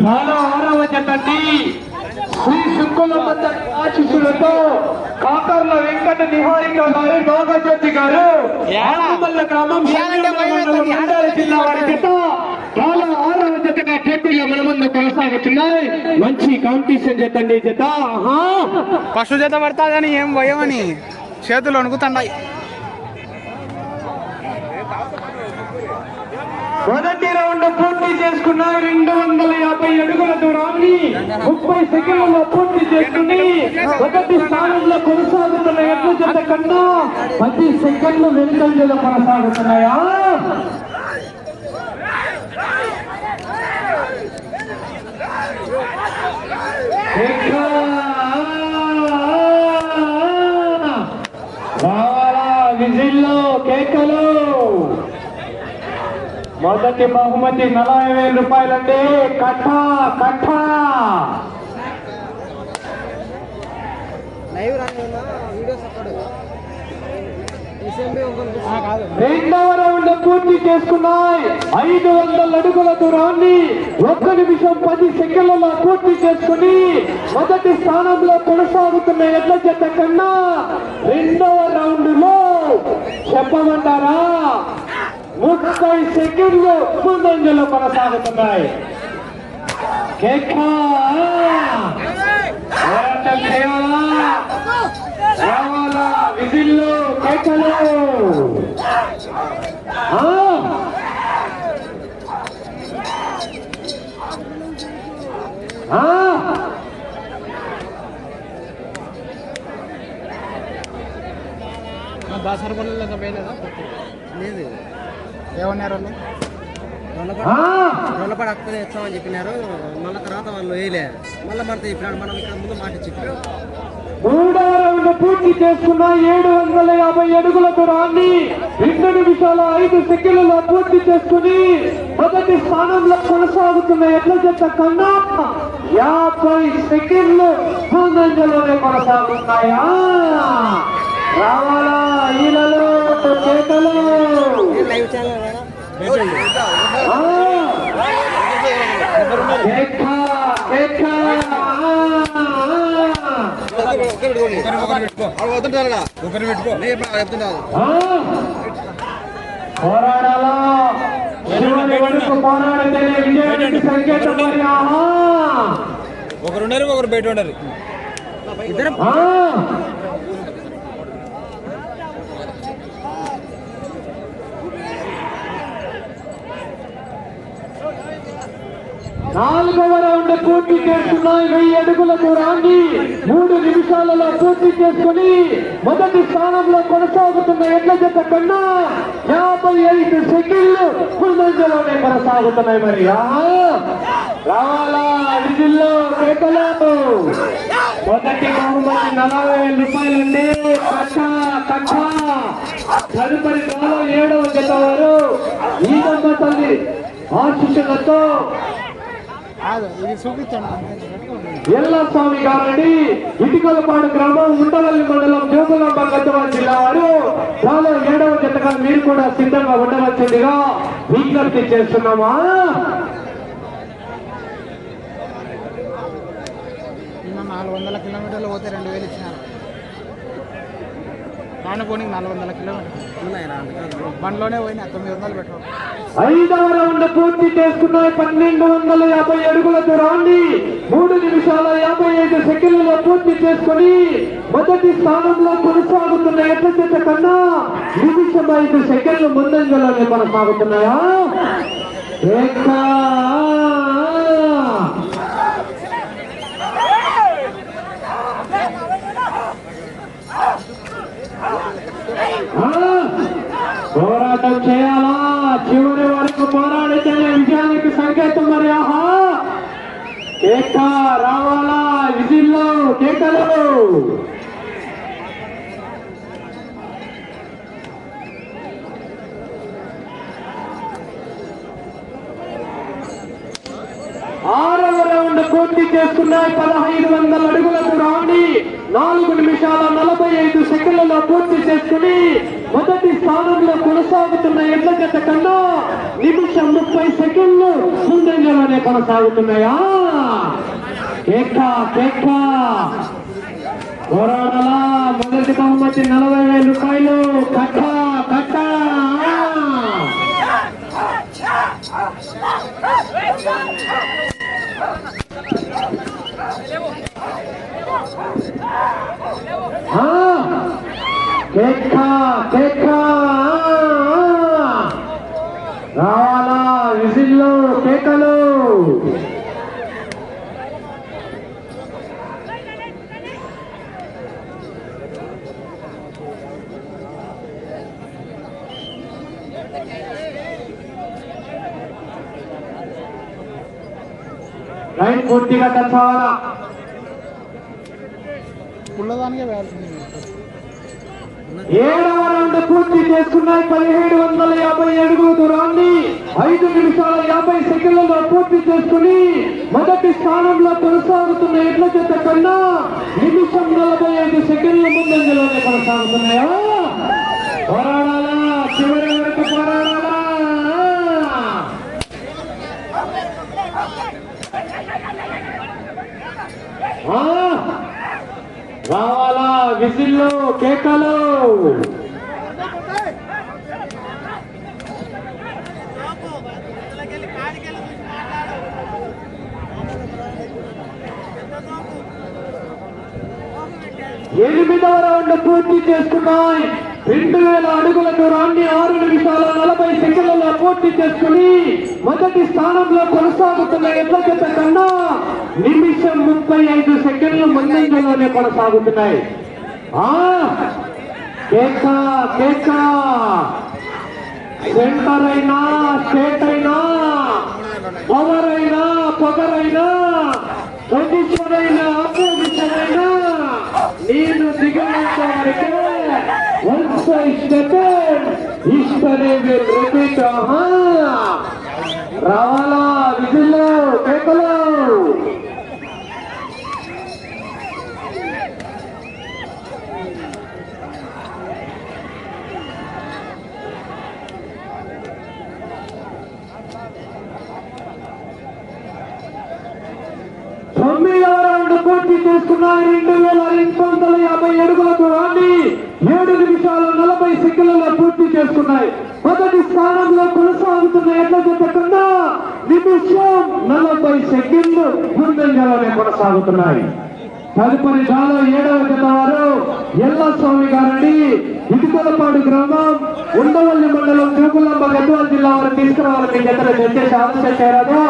చాలా 6వ జతండి శ్రీ శుక్లమంద ఆశీస్సులతో కాకర్ల వెంకట నిహారిక గారు నాగజ్యోతి గారు ఆకుమల్ల గ్రామం నంద్యాల జిల్లా వారి జత చాలా 6వ జతగా పోటీలో మన ముందు కొనసాగుతున్నాయి. మంచి కాంపిటీషన్ జతండి జత. ఫస్ట్ జత పడతాదని ఏం భయమని చేతులు వణుకుతున్నాయి. మొదటి రౌండ్ పూర్తి చేసుకున్నాయి. 250 అడుగుల దూరాన్ని 30 సెకండ్లలో పూర్తి చేసుకుని మొదటి స్థానంలో కొనసాగుతున్న ఎడ్ల జత కన్నా 10 సెకండ్లు వెనుకంజలో కొనసాగుతున్నాయా? విజిల్లో కేకలు. మొదటి బహుమతి 40,000 రూపాయలండి. కట్ట కట్ట. రెండవ రౌండ్ పూర్తి చేసుకున్నాయి. 500 అడుగుల దూరాన్ని 1 నిమిషం 10 సెకండ్లలో పూర్తి చేసుకుని మొదటి స్థానంలో కొనసాగుతున్న ఎడ్ల జత కన్నా రెండవ రౌండ్ లో చెప్పమంటారా 30 సెకండ్లు ముందంజలో కొనసాగుతున్నాయి. రావాలా విజిల్లో కేకలు. దాసరపల్లిలో పోయలేదా? లేదు. ఏమన్నారు రోళ్ళపాటు అక్కడే ఇస్తామని చెప్పినారు. మళ్ళీ తర్వాత వాళ్ళు వేయలే. మళ్ళీ మనతో చెప్పినాడు. మనం ఇక్కడ ముందు మాట చెప్పారు. మూడవ రౌండ్ పూర్తి చేసుకున్న 750 అడుగుల దూరాన్ని 2 నిమిషాల 5 సెకండ్లలో పూర్తి చేసుకుని మొదటి స్థానంలో కొనసాగుతున్న ఎడ్ల జత కన్నా 50 సెకండ్లు ముందంజలోనే కొనసాగుతున్నాయా? రావాలా ఈలలో చేతలు. పోరాడాలా చివరి వరకు పోరాడితే విజయానికి సంకేతం. ఒకరున్నారు, ఒకరు బయట ఉన్నారు. ఇద్దరు 4వ రౌండ్ పూర్తి చేసుకున్నాయి. 1000 అడుగుల దూరాన్ని 3 నిమిషాలలో పూర్తి చేసుకుని మొదటి స్థానంలో కొనసాగుతున్న ఎడ్ల జత కన్నా 55 సెకండ్లు ముందంజలోనే కొనసాగుతున్నాయి. మరి రావాలా విజిల్లో కేకలు. మొదటి బహుమతి 40,000 రూపాయలండి. కట్ట కట్ట. తదుపరి 7వ జత వారు ఈదమ్మ తల్లి ఆశీస్సులతో ఎల్లస్వామి గారండి ఇటికలపాడు గ్రామం ఉండవల్లి మండలం జోగులాంబ గద్వాల జిల్లా వారు 7వ జతగా మీరు కూడా సిద్ధంగా ఉండవలసిందిగా విజ్ఞప్తి చేస్తున్నామా? 400 కిలోమీటర్లు పోతే 2,000 ఇచ్చినారు. నానపోనీ 400 కిలోమీటర్లు బండ్లోనే పోయినా 900 పెట్రోల్. 5వ రౌండ్ పూర్తి చేసుకున్నాయి. 1250 అడుగుల దూరాన్ని 3 నిమిషాల 55 సెకండ్లలో పూర్తి చేసుకుని మొదటి స్థానంలో కొనసాగుతున్న ఎడ్ల జత కన్నా 5 సెకండ్లు ముందంజలోనే కొనసాగుతున్నాయా? పోరాటం చేయాలా? చివరి వరకు పోరాడితే విజయానికి సంకేతం. మరి కేక రావాలా విజిల్లో కేకలు. ఆరవ రౌండ్ పూర్తి చేసుకున్నాయి. 1500 అడుగుల దూరాన్ని 4 నిమిషాల 45 సెకండ్లలో పూర్తి చేసుకుని మొదటి స్థానంలో కొనసాగుతున్న ఎడ్ల జత కన్నా నిమిషం 30 సెకండ్లు ముందంజలోనే కొనసాగుతున్నాయా? కేక కేక పోరాడాల మొదటి బహుమతి 40,000 రూపాయలు. కట్ట కట్ట కేక కేక రావాలా విజిల్లు కేకలు. లైన్ పూర్తిగా టచ్ అవ్వాలా. పుల్లదానికే వేయాల్సింది. 7వ రౌండ్ పూర్తి చేసుకున్నాయి. 1750 అడుగుల దూరాన్ని 5 నిమిషాల 50 సెకండ్లలో పూర్తి చేసుకుని మొదటి స్థానంలో కొనసాగుతున్న ఎడ్ల జత కన్నా నిమిషం 45 సెకండ్ల ముందంజలోనే కొనసాగుతున్నాయా? పోరాడాలా, చివరి వరకు పోరాడాలా. రావాలా విజిల్లు కేకలు. ఎనిమిదవ రౌండ్ పూర్తి చేసుకున్నాయి. 2000 అడుగుల దూరాన్ని 6 నిమిషాల 40 సెకండ్లలో పూర్తి చేసుకుని మొదటి స్థానంలో కొనసాగుతున్న ఎడ్ల జత కన్నా నిమిషం 35 సెకండ్లు ముందంజలోనే కొనసాగుతున్నాయి. కేక కేక సెంటర్ అయినా స్టేట్ అయినా పవర్ అయినా పొగరైనా పొజిషన్ అయినా అపోజిషన్ అయినా నేను దిగనంత వరకే once I step in, history will repeat. రావాలా విజిల్లు కేకలు. తొమ్మిదవ రౌండ్ పూర్తి చేసుకున్నాయి. 2550 అడుగుల దూరాన్ని 7 నిమిషాల 40 సెకండ్లలో పూర్తి చేసుకున్నాయి. మొదటి స్థానంలో కొనసాగుతున్న ఎడ్ల జత కన్నా నిమిషం 40 సెకండ్లు ముందంజలోనే కొనసాగుతున్నాయి. తదుపరి జాలో 7వ జత వారు ఎల్లస్వామి గారండి. ఇటుకలపాడు గ్రామం, ఉండవల్లి మండలం, జోగులాంబ గద్వాల జిల్లా వారు తీసుకురావాలని జతలు చేసే ఆలస్యం చేయరాదు.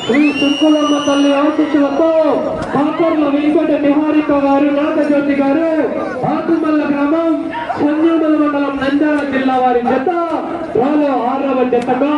శ్రీ సుంకులమ్మ తల్లి ఆశీస్సులతో కాకర్ల వెంకట నిహారిక గారు, నాగజ్యోతి గారు, ఆకుమల్ల గ్రామం, సంజూమల మండలం, నంద్యాల జిల్లా వారి జత త్వరలో 6వ జతగా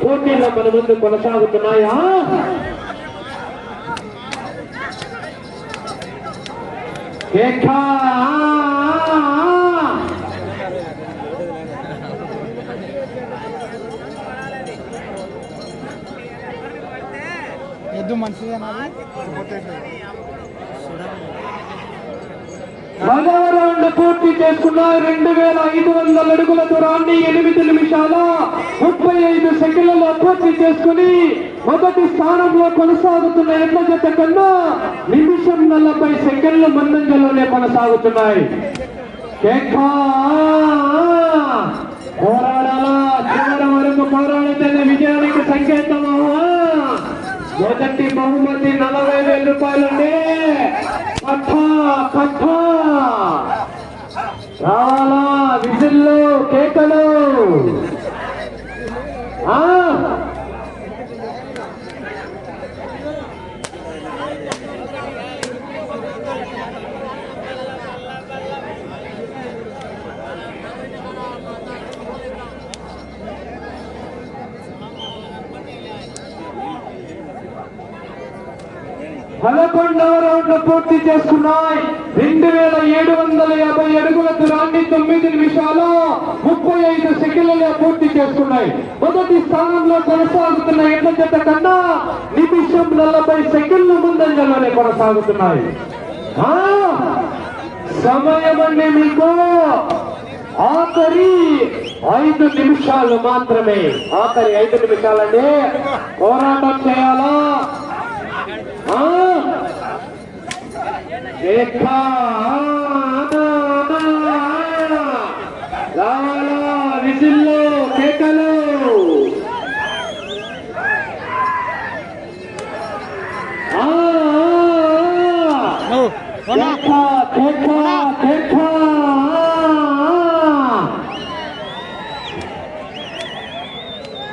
పోటీలో మన ముందు కొనసాగుతున్నాయా? ఎద్దు మంచిదేనా? 10వ రౌండ్ పూర్తి చేసుకున్న 2500 అడుగుల దూరాన్ని 8 నిమిషాల 35 సెకండ్లలో పూర్తి చేసుకుని మొదటి స్థానంలో కొనసాగుతున్న ఎడ్ల జత కన్నా నిమిషం 40 సెకండ్లు ముందంజలోనే కొనసాగుతున్నాయి. పోరాడాలా, చివరి వరకు పోరాడితేనే విజయానికి సంకేతమా? మొదటి బహుమతి 40,000 రూపాయలండి. రావాలా విజిల్లు కేకలు. పదకొండవ రౌండ్ పూర్తి చేసుకున్నాయి. 2750 అడుగుల దూరాన్ని 9 నిమిషాల 35 సెకండ్లలో పూర్తి చేసుకున్నాయి. మొదటి స్థానంలో కొనసాగుతున్న ఎడ్ల జత కన్నా నిమిషం 40 సెకండ్ల ముందంజలోనే కొనసాగుతున్నాయి. సమయం అండి మీకు ఆఖరి 5 నిమిషాలు మాత్రమే. ఆఖరి 5 నిమిషాలండి. పోరాటం చేయాలా? విజిల్లో కేకలు.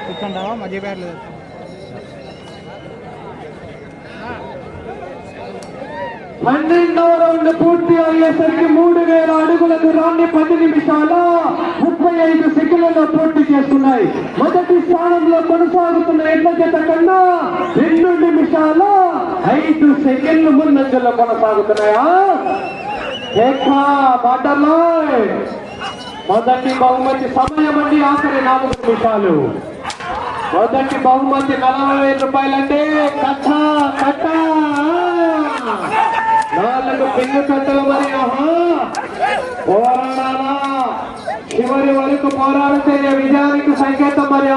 కూర్చుంటావా మధ్య పేర్లు 12వ రౌండ్ పూర్తి అయ్యేసరికి 3000 అడుగుల దూరాన్ని 10 నిమిషాల 35 సెకండ్లలో పూర్తి చేస్తున్నాయి. మొదటి స్థానంలో కొనసాగుతున్న ఎడ్ల జత కన్నా 2 నిమిషాల 5 సెకండ్లు ముందంజలో కొనసాగుతున్నాయా? మొదటి బహుమతి సమయం అండి. ఆఖరి 4 నిమిషాలు. మొదటి బహుమతి 40,000 రూపాయలంటే కథ 4 పెన్ను కట్టలు. మరి పోరాడాలా? చివరి వరకు పోరాడితే విజయానికి సంకేతం. మరి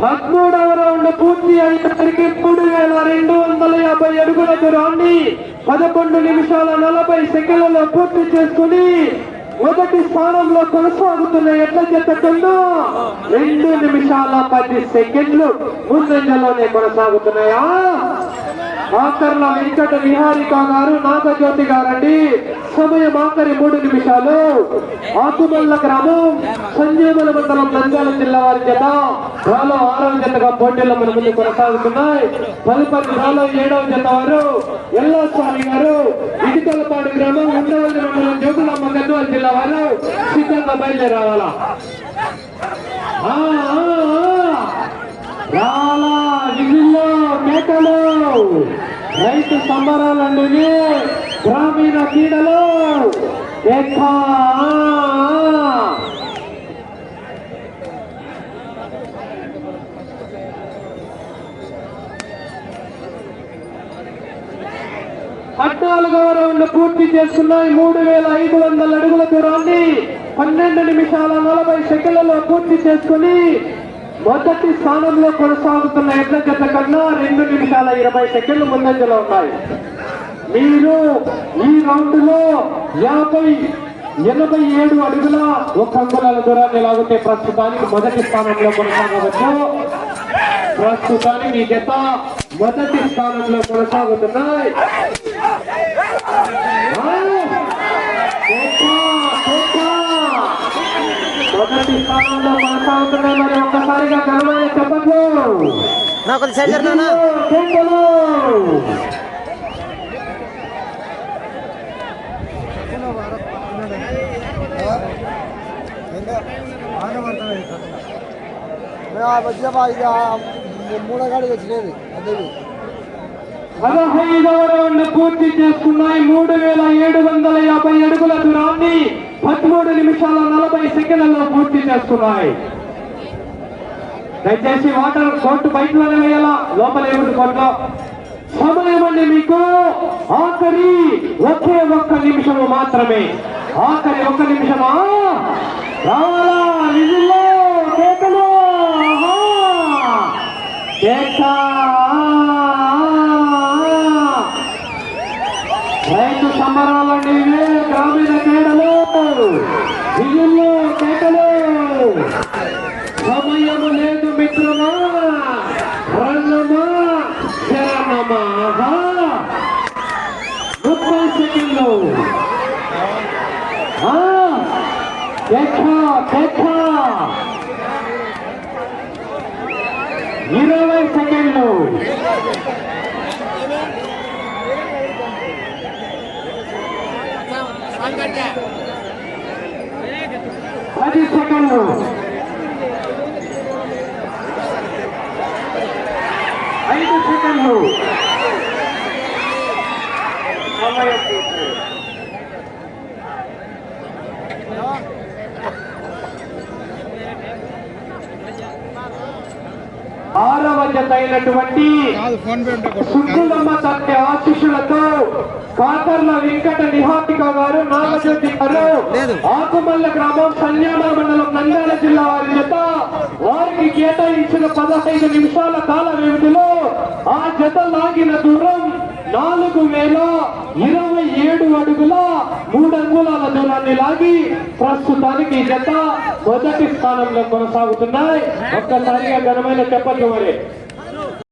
పదమూడవ రౌండ్ పూర్తి అయ్యేసరికి 3250 అడుగుల దూరాన్ని 11 నిమిషాల 40 సెకండ్లలో పూర్తి చేసుకుని మొదటి స్థానంలో కొనసాగుతున్న ఎడ్ల జత కన్నా 2 నిమిషాల 10 సెకండ్లు ముందంజలోనే కొనసాగుతున్నాయా? ఆఖర్ల వెంకట నిహారిక గారు, నాగజ్యోతి గారండి. సమయం ఆఖరి 3 నిమిషాలు. ఆకుమల్ల గ్రామం, సంజీవల మండలం, నంద్యాల జిల్లా వారి జత రాలో 6వ జతగా పోటీలో మన ముందు కొనసాగుతున్నాయి. తదుపరి రాలో 7వ జత వారు ఎల్లాస్వామి గారు, ఇటుకలపాడు గ్రామం, ఉండవల్లి మండలం, జోగులాంబ గద్వాల జిల్లా వారు సిద్ధంగా బయలుదేరావాలా? రాలా విజిల్లో మేకలు. రైతు సంబరాలండి. గ్రామీణ క్రీడలు. పద్నాలుగవ రౌండ్ పూర్తి చేసుకున్నాయి. 3500 అడుగుల దూరాన్ని 12 నిమిషాల 40 సెకండ్లలో పూర్తి చేసుకుని మొదటి స్థానంలో కొనసాగుతున్న ఎడ్ల జత కన్నా 2 నిమిషాల 20 సెకండ్లు ముందంజలో ఉన్నాయి. మీరు ఈ రౌండ్ లో 87 అడుగుల 1 అంగుళాల దూరాన్ని లాగితే ప్రస్తుతానికి మొదటి స్థానంలో కొనసాగవచ్చు. ప్రస్తుతానికి మీ జత మొదటి స్థానంలో కొనసాగుతున్నాయి. మొదటి స్థానంలో కొనసాగుతున్నాయి. మరి ఒక్కసారిగా ఘనమైన చెప్పట్లు. మూడగాడి వచ్చినది 15వ రౌండ్ పూర్తి చేసుకున్నాయి. 3750 అడుగుల దూరాన్ని 13 నిమిషాల 40 సెకండ్లలో పూర్తి చేసుకున్నాయి. దయచేసి వాటర్ కోర్టు బయటలోనే వేయాలా, లోపల ఏమిటి కోర్టులో సమయం అండి మీకు. ఆఖరి ఒకే 1 నిమిషము మాత్రమే. ఆఖరి 1 నిమిషమా? రావాలా? విజిల్లో కేకలు. రైతు సంబరాలండి. గ్రామీణ క్రీడలు. విజిల్లో కేకలు. సమయము లేదు మిత్రమా, రణమా, శరణమా. 30 సెకండ్లు. 20 సెకండ్లు. 10 సెకండ్లు. 5 సెకండ్లు. సమయం పూర్తి. 6వ జత అయినటువంటి కాదు ఫోన్ పే ఉంటే కొట్టు. సుబ్బులమ్మ తల్లి ఆశీస్సులతో కాకర్ల వెంకట నిహారిక గారు, నాగజ్యోతి గారు, ఆకుమల్ల గ్రామం, సంజామ మండలం, నంద్యాల జిల్లా వారి జత వారికి కేటాయించిన 15 నిమిషాల కాల వ్యవధిలో ఆ జత లాగిన దూరం 4027 అడుగుల 3 అంగుళాల దూరాన్ని లాగి ప్రస్తుతానికి ఈ జత మొదటి స్థానంలో కొనసాగుతున్నాయి. ఒక్కసారిగా ఘనమైన చెప్పట్లు మరి.